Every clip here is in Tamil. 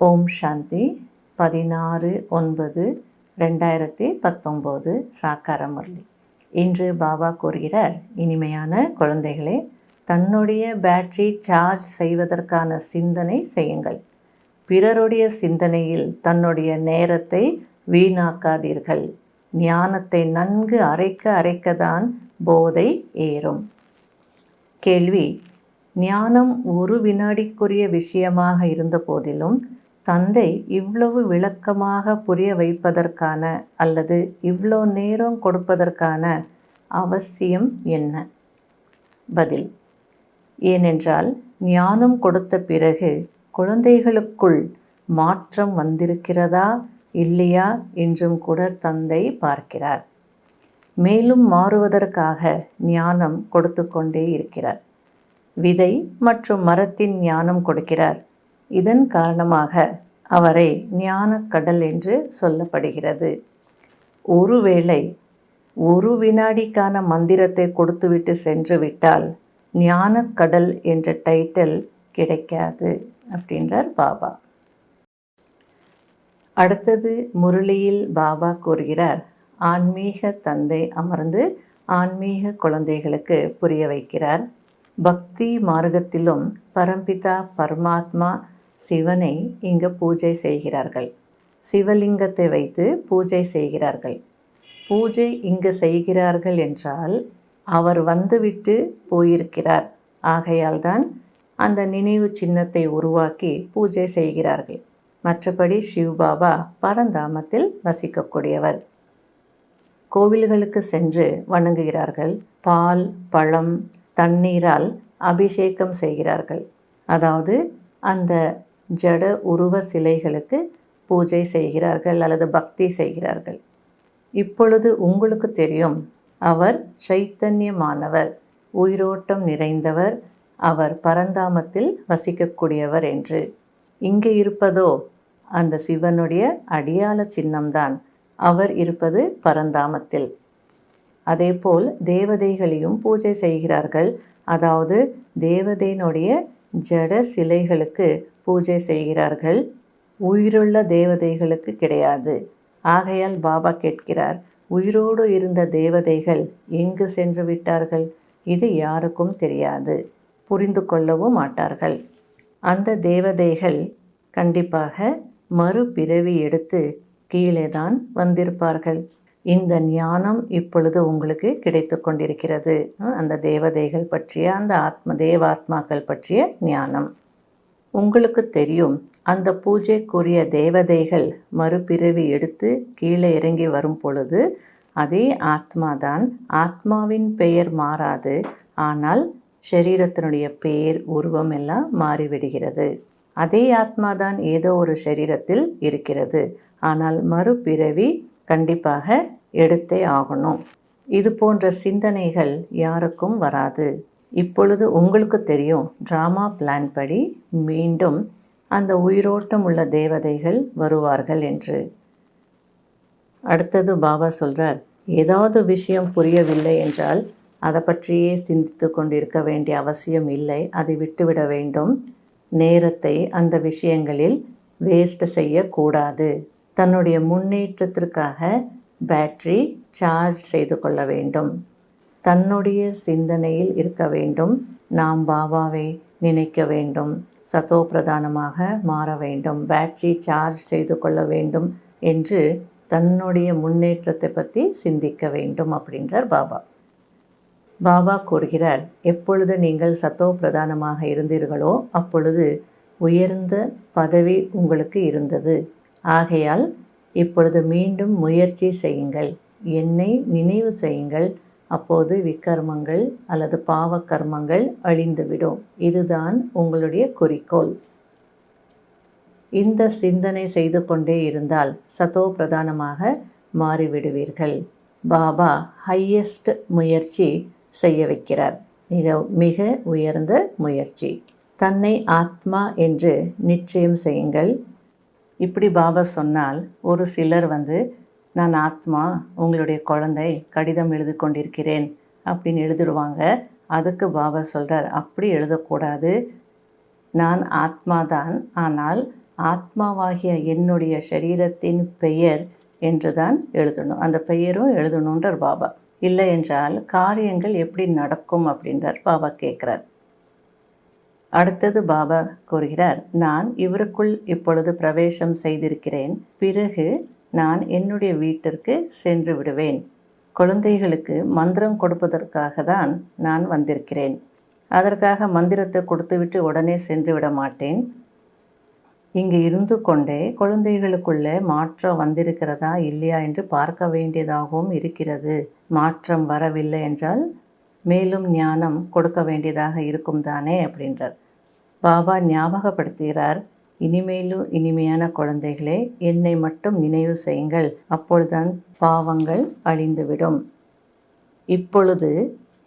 ஓம் சாந்தி 16/9/2019 சாக்கார முரளி. இன்று பாபா கூறுகிறார், இனிமையான குழந்தைகளே, தன்னுடைய பேட்டரி சார்ஜ் செய்வதற்கான சிந்தனை செய்யுங்கள். பிறருடைய சிந்தனையில் தன்னுடைய நேரத்தை வீணாக்காதீர்கள். ஞானத்தை நன்கு அரைக்கத்தான் போதை ஏறும். கேள்வி: ஞானம் ஒரு வினாடிக்குரிய விஷயமாக இருந்த போதிலும் தந்தை இவ்வளவு விளக்கமாக புரிய வைப்பதற்கான அல்லது இவ்வளோ நேரம் கொடுப்பதற்கான அவசியம் என்ன? பதில்: ஏனென்றால் ஞானம் கொடுத்த பிறகு குழந்தைகளுக்குள் மாற்றம் வந்திருக்கிறதா இல்லையா என்றும் கூட தந்தை பார்க்கிறார். மேலும் மாறுவதற்காக ஞானம் கொடுத்து கொண்டே இருக்கிறார். விதை மற்றும் மரத்தின் ஞானம் கொடுக்கிறார். இதன் காரணமாக அவரை ஞானக்கடல் என்று சொல்லப்படுகிறது. ஒருவேளை ஒரு வினாடிக்கான மந்திரத்தை கொடுத்துவிட்டு சென்று விட்டால் ஞானக்கடல் என்ற டைட்டில் கிடைக்காது அப்படின்றார் பாபா. அடுத்தது முரளியில் பாபா கூறுகிறார், ஆன்மீக தந்தை அமர்ந்து ஆன்மீக குழந்தைகளுக்கு புரிய வைக்கிறார். பக்தி மார்க்கத்திலும் பரம்பிதா பரமாத்மா சிவனை இங்கு பூஜை செய்கிறார்கள். சிவலிங்கத்தை வைத்து பூஜை செய்கிறார்கள். பூஜை இங்கு செய்கிறார்கள் என்றால் அவர் வந்துவிட்டு போயிருக்கிறார். ஆகையால் தான் அந்த நினைவு சின்னத்தை உருவாக்கி பூஜை செய்கிறார்கள். மற்றபடி சிவபாபா பரந்தாமத்தில் வசிக்கக்கூடியவர். கோவில்களுக்கு சென்று வணங்குகிறார்கள். பால், பழம், தண்ணீரால் அபிஷேகம் செய்கிறார்கள். அதாவது அந்த ஜட உருவ சிலைகளுக்கு பூஜை செய்கிறார்கள் அல்லது பக்தி செய்கிறார்கள். இப்பொழுது உங்களுக்கு தெரியும், அவர் சைத்தன்யமானவர், உயிரோட்டம் நிறைந்தவர், அவர் பரந்தாமத்தில் வசிக்கக்கூடியவர் என்று. இங்கே இருப்பதோ அந்த சிவனுடைய அடியாள சின்னம்தான். அவர் இருப்பது பரந்தாமத்தில். அதேபோல் தேவதைகளையும் பூஜை செய்கிறார்கள். அதாவது தேவதையினுடைய ஜட சிலைகளுக்கு பூஜை செய்கிறார்கள். உயிருள்ள தேவதைகளுக்கு கிடையாது. ஆகையால் பாபா கேட்கிறார், உயிரோடு இருந்த தேவதைகள் எங்கு சென்று விட்டார்கள்? இது யாருக்கும் தெரியாது, புரிந்து கொள்ளவும் மாட்டார்கள். அந்த தேவதைகள் கண்டிப்பாக மறுபிறவி எடுத்து கீழே தான் வந்திருப்பார்கள். இந்த ஞானம் இப்பொழுது உங்களுக்கு கிடைத்து கொண்டிருக்கிறது. அந்த தேவதைகள் பற்றிய, அந்த தேவாத்மாக்கள் பற்றிய ஞானம் உங்களுக்கு தெரியும். அந்த பூஜைக்குரிய தேவதைகள் மறுபிறவி எடுத்து கீழே இறங்கி வரும் பொழுது அதே ஆத்மாதான். ஆத்மாவின் பெயர் மாறாது, ஆனால் ஷரீரத்தினுடைய பெயர், உருவம் எல்லாம் மாறிவிடுகிறது. அதே ஆத்மாதான் ஏதோ ஒரு ஷரீரத்தில் இருக்கிறது, ஆனால் மறுபிறவி கண்டிப்பாக எடுத்தே ஆகணும். இது போன்ற சிந்தனைகள் யாருக்கும் வராது. இப்பொழுது உங்களுக்கு தெரியும், டிராமா பிளான் படி மீண்டும் அந்த உயிரோட்டம் உள்ள தேவதைகள் வருவார்கள் என்று. அடுத்தது பாபா சொல்கிறார், ஏதாவது விஷயம் புரியவில்லை என்றால் அதை பற்றியே சிந்தித்து கொண்டிருக்க வேண்டிய அவசியம் இல்லை. அதை விட்டுவிட வேண்டும். நேரத்தை அந்த விஷயங்களில் வேஸ்ட் செய்யக்கூடாது. தன்னுடைய முன்னேற்றத்திற்காக பேட்டரி சார்ஜ் செய்து கொள்ள வேண்டும். தன்னுடைய சிந்தனையில் இருக்க வேண்டும். நாம் பாபாவை நினைக்க வேண்டும். சதோ பிரதானமாக மாற வேண்டும். பேட்டரி சார்ஜ் செய்து கொள்ள வேண்டும் என்று தன்னுடைய முன்னேற்றத்தை பற்றி சிந்திக்க வேண்டும் அப்படின்றார் பாபா. பாபா கூறுகிறார், எப்பொழுது நீங்கள் சத்தோ பிரதானமாக இருந்தீர்களோ அப்பொழுது உயர்ந்த பதவி உங்களுக்கு இருந்தது. ஆகையால் இப்பொழுது மீண்டும் முயற்சி செய்யுங்கள். என்னை நினைவு செய்யுங்கள். அப்போது விக்கர்மங்கள் அல்லது பாவ கர்மங்கள் அழிந்துவிடும். இதுதான் உங்களுடைய குறிக்கோள். இந்த சிந்தனை செய்து கொண்டே இருந்தால் சத்தோ பிரதானமாக மாறிவிடுவீர்கள். பாபா ஹையஸ்ட் முயற்சி செய்ய வைக்கிறார். மிக உயர்ந்த முயற்சி. தன்னை ஆத்மா என்று நிச்சயம் செய்யுங்கள். இப்படி பாபா சொன்னால் ஒரு சிலர் நான் ஆத்மா, உங்களுடைய குழந்தை, கடிதம் எழுதி கொண்டிருக்கிறேன் அப்படின்னு எழுதிடுவாங்க. அதுக்கு பாபா சொல்கிறார், அப்படி எழுதக்கூடாது. நான் ஆத்மாதான், ஆனால் ஆத்மாவாகிய என்னுடைய சரீரத்தின் பெயர் என்று தான் எழுதணும். அந்த பெயரும் எழுதணுன்றார் பாபா. இல்லை என்றால் காரியங்கள் எப்படி நடக்கும் அப்படின்றார் பாபா கேட்குறார். அடுத்தது பாபா கூறுகிறார், நான் இவருக்குள் இப்பொழுது பிரவேசம் செய்திருக்கிறேன். பிறகு நான் என்னுடைய வீட்டிற்கு சென்று விடுவேன். குழந்தைகளுக்கு மந்திரம் கொடுப்பதற்காக தான் நான் வந்திருக்கிறேன். அதற்காக மந்திரத்தை கொடுத்துவிட்டு உடனே சென்று விட மாட்டேன். இங்கு இருந்து கொண்டே குழந்தைகளுக்குள்ளே மாற்றம் வந்திருக்கிறதா இல்லையா என்று பார்க்க வேண்டியதாகவும் இருக்கிறது. மாற்றம் வரவில்லை என்றால் மேலும் ஞானம் கொடுக்க வேண்டியதாக இருக்கும் தானே அப்படின்றார். பாபா ஞாபகப்படுத்துகிறார், இனிமேலும் இனிமையான குழந்தைகளே, என்னை மட்டும் நினைவு செய்யுங்கள், அப்பொழுதுதான் பாவங்கள் அழிந்துவிடும். இப்பொழுது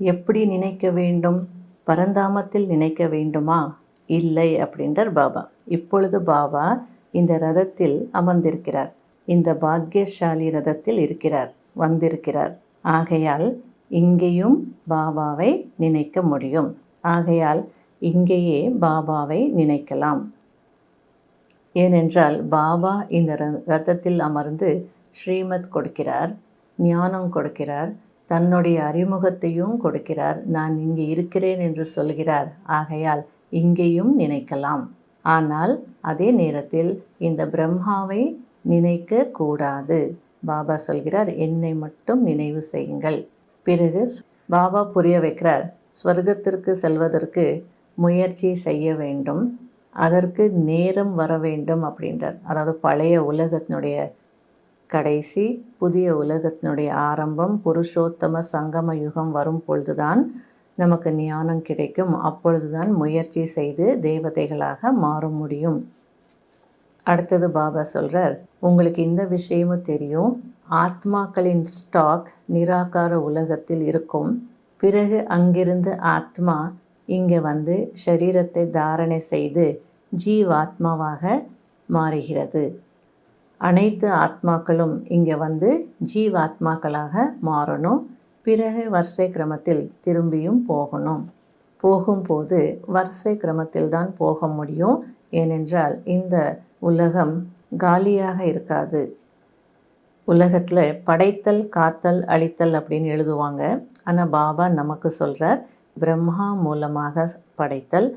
எப்படி நினைக்க வேண்டும்? பரந்தாமத்தில் நினைக்க வேண்டுமா? இல்லை அப்படின்றார் பாபா. இப்பொழுது பாபா இந்த ரதத்தில் அமர்ந்திருக்கிறார். இந்த பாக்யசாலி ரதத்தில் இருக்கிறார், வந்திருக்கிறார். ஆகையால் இங்கேயும் பாபாவை நினைக்க முடியும். ஆகையால் இங்கேயே பாபாவை நினைக்கலாம். ஏனென்றால் பாபா இந்த ரதத்தில் அமர்ந்து ஸ்ரீமத் கொடுக்கிறார், ஞானம் கொடுக்கிறார், தன்னுடைய அறிமுகத்தையும் கொடுக்கிறார், நான் இங்கே இருக்கிறேன் என்று சொல்கிறார். ஆகையால் இங்கேயும் நினைக்கலாம். ஆனால் அதே நேரத்தில் இந்த பிரம்மாவை நினைக்க கூடாது. பாபா சொல்கிறார், என்னை மட்டும் நினைவு செய்யுங்கள். பிறகு பாபா புரிய வைக்கிறார், ஸ்வர்க்கத்திற்கு செல்வதற்கு முயற்சி செய்ய வேண்டும், அதற்கு நேரம் வர வேண்டும் அப்படின்றார். அதாவது பழைய உலகத்தினுடைய கடைசி, புதிய உலகத்தினுடைய ஆரம்பம், புருஷோத்தம சங்கம யுகம் வரும் பொழுதுதான் நமக்கு ஞானம் கிடைக்கும். அப்பொழுதுதான் முயற்சி செய்து தேவதைகளாக மாற முடியும். அடுத்தது பாபா சொல்கிறார், உங்களுக்கு இந்த விஷயமும் தெரியும், ஆத்மாக்களின் ஸ்டாக் நிராகார உலகத்தில் இருக்கும். பிறகு அங்கிருந்து ஆத்மா இங்கே வந்து சரீரத்தை தாரணை செய்து ஜீவாத்மாவாக மாறுகிறது. அனைத்து ஆத்மாக்களும் இங்கே வந்து ஜீவாத்மாக்களாக மாறணும். பிறகு வரிசை கிரமத்தில் திரும்பியும் போகணும். போகும்போது வரிசை கிரமத்தில் தான் போக முடியும். ஏனென்றால் இந்த உலகம் காலியாக இருக்காது. உலகத்தில் படைத்தல், காத்தல், அழித்தல் அப்படின்னு எழுதுவாங்க. ஆனால் பாபா நமக்கு சொல்கிறார், பிரம்மா மூலமாக படைத்தல்,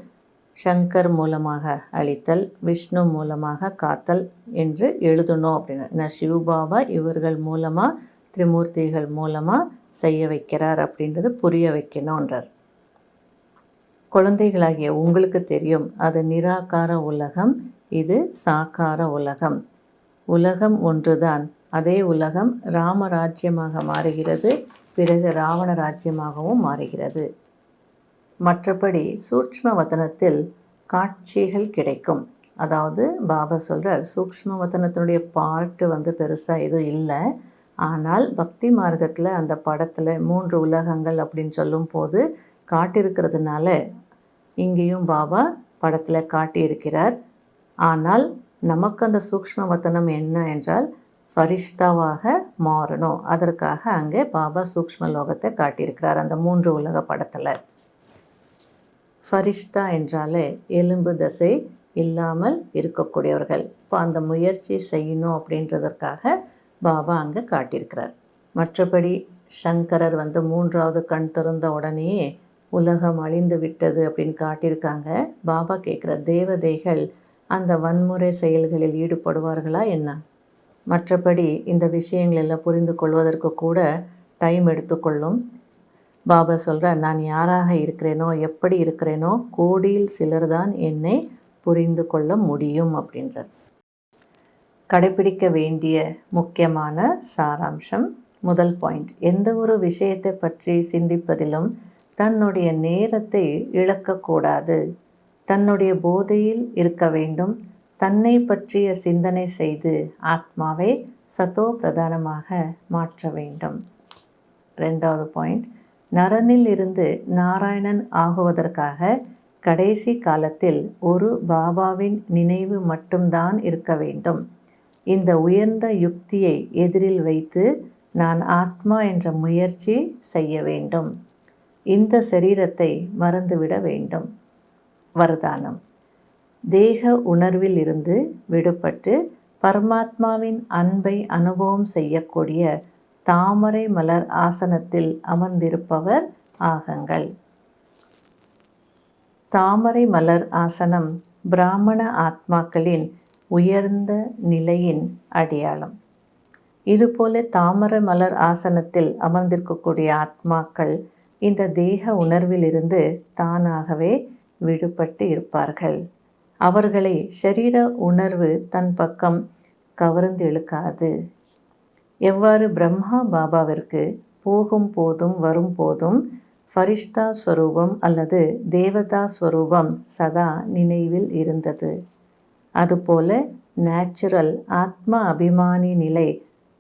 சங்கர் மூலமாக அழித்தல், விஷ்ணு மூலமாக காத்தல் என்று எழுதணும் அப்படின்னு. நான் சிவபாபா இவர்கள் மூலமாக, திரிமூர்த்திகள் மூலமாக செய்ய வைக்கிறார் அப்படின்றது புரிய வைக்கணுன்றார். குழந்தைகளாகிய உங்களுக்கு தெரியும், அது நிராகார உலகம், இது சாக்கார உலகம். உலகம் ஒன்றுதான். அதே உலகம் ராமராஜ்யமாக மாறுகிறது, பிறகு ராவண ராஜ்யமாகவும் மாறுகிறது. மற்றபடி சூக்ஷ்ம வதனத்தில் காட்சிகள் கிடைக்கும். அதாவது பாபா சொல்கிறார், சூக்ஷ்ம வதனத்தினுடைய பார்ட்டு பெருசாக எதுவும் இல்லை. ஆனால் பக்தி மார்க்கத்தில் அந்த படத்தில் 3 உலகங்கள் அப்படின்னு சொல்லும் போது காட்டியிருக்கிறதுனால இங்கேயும் பாபா படத்தில் காட்டியிருக்கிறார். ஆனால் நமக்கு அந்த சூக்ஷ்ம வதனம் என்ன என்றால் ஃபரிஷ்தாவாக மாறணும். அதற்காக அங்கே பாபா சூக்ஷ்ம லோகத்தை காட்டியிருக்கிறார் அந்த 3 உலக படத்தில். ஃபரிஷ்தா என்றாலே எலும்பு தசை இல்லாமல் இருக்கக்கூடியவர்கள். இப்போ அந்த முயற்சி செய்யணும் அப்படின்றதற்காக பாபா அங்கே காட்டியிருக்கிறார். மற்றபடி சங்கரர் 3வது கண் திறந்த உடனேயே உலகம் அழிந்து விட்டது அப்படின்னு காட்டியிருக்காங்க. பாபா கேட்குற, தேவதைகள் அந்த வன்முறை செயல்களில் ஈடுபடுவார்களா என்ன? மற்றபடி இந்த விஷயங்கள் எல்லாம் புரிந்து கொள்வதற்கு கூட டைம் எடுத்துக்கொள்ளும். பாபா சொல்கிறார், நான் யாராக இருக்கிறேனோ, எப்படி இருக்கிறேனோ, கோடியில் சிலர் தான் என்னை புரிந்து கொள்ள முடியும் அப்படின்றார். கடைபிடிக்க வேண்டிய முக்கியமான சாராம்சம். முதல் பாயிண்ட், எந்த ஒரு விஷயத்தை பற்றி சிந்திப்பதிலும் தன்னுடைய நேரத்தை இழக்கக்கூடாது. தன்னுடைய போதையில் இருக்க வேண்டும். தன்னை பற்றிய சிந்தனை செய்து ஆத்மாவை சத்தோ பிரதானமாக மாற்ற வேண்டும். 2வது பாயிண்ட், நரனில் இருந்து நாராயணன் ஆகுவதற்காக கடைசி காலத்தில் ஒரு பாபாவின் நினைவு மட்டும்தான் இருக்க வேண்டும். இந்த உயர்ந்த யுக்தியை எதிரில் வைத்து நான் ஆத்மா என்ற முயற்சி செய்ய வேண்டும். இந்த சரீரத்தை மறந்துவிட வேண்டும். வரதானம், தேக உணர்வில் இருந்து விடுபட்டு பரமாத்மாவின் அன்பை அனுபவம் செய்யக்கூடிய தாமரை மலர் ஆசனத்தில் அமர்ந்திருப்பவர் ஆகுங்கள். தாமரை மலர் ஆசனம் பிராமண ஆத்மாக்களின் உயர்ந்த நிலையின் அடையாளம். இதுபோல தாமரை மலர் ஆசனத்தில் அமர்ந்திருக்கக்கூடிய ஆத்மாக்கள் இந்த தேக உணர்விலிருந்து தானாகவே விடுபட்டு இருப்பார்கள். அவர்களை ஷரீர உணர்வு தன் பக்கம் கவர்ந்து இழுக்காது. எவ்வாறு பிரம்மா பாபாவிற்கு போகும் போதும் வரும் போதும் ஃபரிஷ்தா ஸ்வரூபம் அல்லது தேவதா ஸ்வரூபம் சதா நினைவில் இருந்தது, அதுபோல நேச்சுரல் ஆத்ம அபிமானி நிலை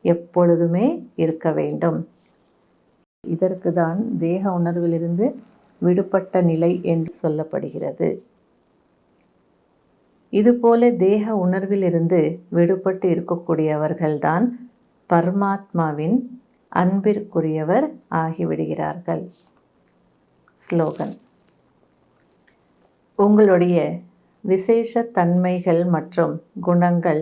எப்பொழுதுமே இருக்க வேண்டும். இதற்கு தான் தேக உணர்விலிருந்து விடுபட்ட நிலை என்று சொல்லப்படுகிறது. இதுபோல தேக உணர்விலிருந்து விடுபட்டு இருக்கக்கூடியவர்கள்தான் பரமாத்மாவின் அன்பிற்குரியவர் ஆகிவிடுகிறார்கள். ஸ்லோகன்: உங்களுடைய விசேஷ தன்மைகள் மற்றும் குணங்கள்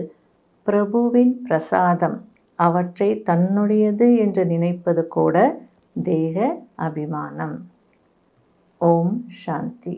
பிரபுவின் பிரசாதம். அவற்றை தன்னுடையது என்று நினைப்பது கூட தேக அபிமானம். ஓம் சாந்தி.